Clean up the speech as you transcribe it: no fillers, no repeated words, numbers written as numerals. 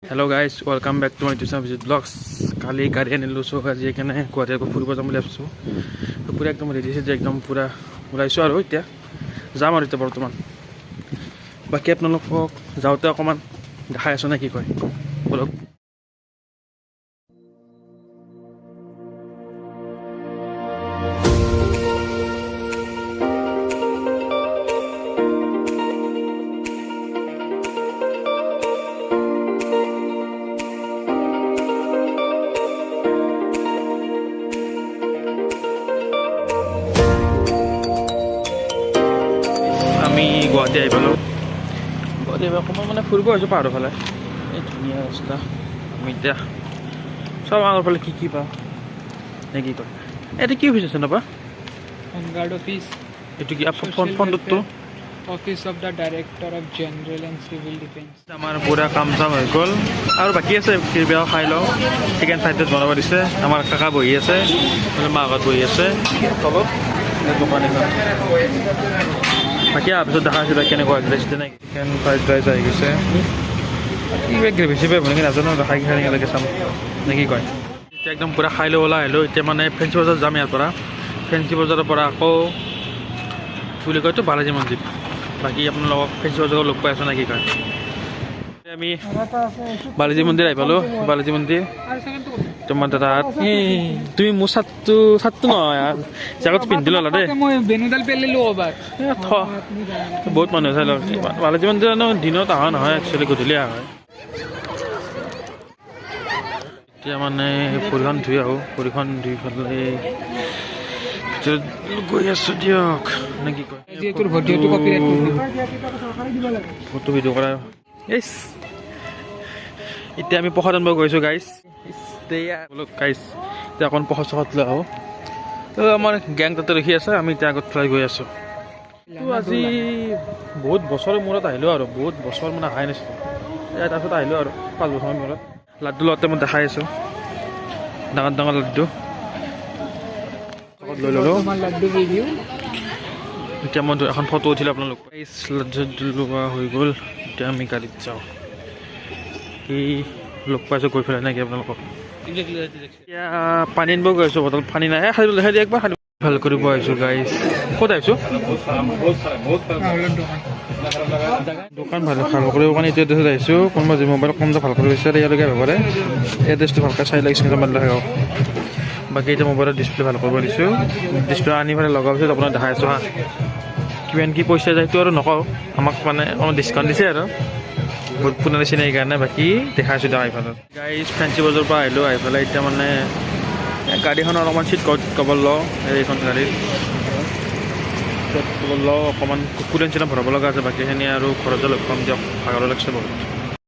Hello guys, welcome back to my YouTube vlogs. Kali गाड़ी आनिलो सो আজি এখানে গুৱাহাটীৰ পৰা ফুৰিব যাম বুলি ভাবিছো তো পুৰা একদম ৰেডি হৈছে একদম পুৰা ওলাইছো আৰু এতিয়া যাম আৰু এতিয়া বৰ্তমান বাকি আপোনালোকক যাওঁতে অকমান দেখাই আছো না কি কয় বলক গুৱাহাটী আহি পালোঁ গুৱাহাটী অকণমান মানে ফুৰিব আহিছোঁ পাহাৰৰ ফালে এই ধুনীয়া ৰাস্তা আমি এতিয়া চব আগৰ ফালে কি পাওঁ নে কি কয় এইটো কি অফিচ আছে নাপা হোমগাৰ্ড অফিচ এইটো কি ফোনটো office of the director of general and civil defence আমাৰ পুৰা কাম চাম হৈ গ'ল আৰু বাকী আছে কিবা খাই লওঁ চিকেন ফ্ৰাইড ৰাইচ বনাব দিছে আমাৰ কাকা বহি আছে মাহঁত বহি আছে তলত দোকান এখন বাকী তাৰপিছত দেখা আছে কেনেকুৱা ৰেষ্টুৰেণ্ট নাই চিকেন ফ্ৰাইড ৰাইচ আহি গৈছে কিবা গ্ৰেভি চেভি বনাই নাজানো খাই লাগে চাম নে কি কয় এতিয়া একদম পূৰা খাই লৈ ওলাই আহিলোঁ এতিয়া মানে ফেঞ্চি বজাৰ যাম ইয়াৰ পৰা ফেঞ্চি বজাৰৰ পৰা আকৌ কি বুলি কয়তো বালাজী মন্দিৰ বাকী আপোনালোকক ফেঞ্চি বজাৰত লগ পাই আছোঁ নে কি কয় আমি বালাজী মন্দিৰ আহি পালোঁ বালাজী মন্দিৰ তোমাৰ তাত তুমি মোৰ চাৰ্টটো নহয় জেগাত পিন্ধি ল'লা দেই মই বেনুডাল পেলিলোঁ এবাৰ বহুত মানুহ চাই লওক বালাজী মন্দিৰ দিনত অহা নহয় একচুৱেলি গধূলি অহা হয় এতিয়া মানে ভৰিখন ধুই আহোঁ ভৰিখন ধুই পেলাই গৈ আছোঁ দিয়ক নে কি কয় ফটো ভিডিঅ' কৰা এতিয়া আমি প্ৰসাদ আনিব গৈছোঁ গাইজ গাইজ এতিয়া অকণ প্ৰসাদ চসাদ লৈ আহোঁ তো আমাৰ গেং তাতে ৰখি আছে আমি এতিয়া আগত ফ্লাই গৈ আছোঁ তো আজি বহুত বছৰৰ মূৰত আহিলোঁ আৰু বহুত বছৰ মানে অহাই নাছিলোঁ তাৰপিছত আহিলোঁ আৰু 5 বছৰৰ মূৰত লাড্ডু লওঁতে মই দেখাই আছোঁ ডাঙৰ ডাঙৰ লাড্ডু লৈ ল'লোঁ এতিয়া মই এখন ফটো উঠিলোঁ আপোনালোক লাড্ডু লোৱা হৈ গ'ল এতিয়া আমি গাড়ীত যাওঁ কি লগ পাইছোঁ গৈ পেলাই নেকি আপোনালোকক এতিয়া পানী আনিব গৈ আছোঁ বটল পানী নাই খালি একবাৰ খালি ভাল কৰিব আহিছোঁ গাইজ ক'ত আহিছোঁ দোকান ভাল কৰিব কাৰণে এইটো এড্ৰেছত আহিছোঁ কোনোবা যি মোবাইল কম ভাল কৰিব বিচাৰে ইয়ালৈকে আহিব পাৰে এড্ৰেছটো ভালকৈ চাই লাগিছে বাকী এতিয়া মোবাইলৰ ডিছপ্লে ভাল কৰিব দিছোঁ ডিছপ্লে আনি পেলাই লগাৰ পিছত আপোনাক দেখাই আছোঁ হা কিমান কি পইচা যায় সেইটো আৰু নকওঁ আমাক মানে অকণমান ডিছকাউণ্ট দিছে আৰু বহুত পুৰণি চিনাকি কাৰণে বাকী দেখাইছোঁ দিয়ক আইফালত গাড়ী ফেঞ্চি বজাৰৰ পৰা আহিলোঁ আহি পেলাই এতিয়া মানে গাড়ীখনৰ অলপমান চিট কভাৰ লওঁ এইখন গাড়ীত চিট কভাৰ লওঁ অকণমান কুকুৰ নিচিনা ভৰাব লগা আছে বাকীখিনি আৰু ঘৰত লগ পাম দিয়ক ভাগৰ লাগিছে বহুত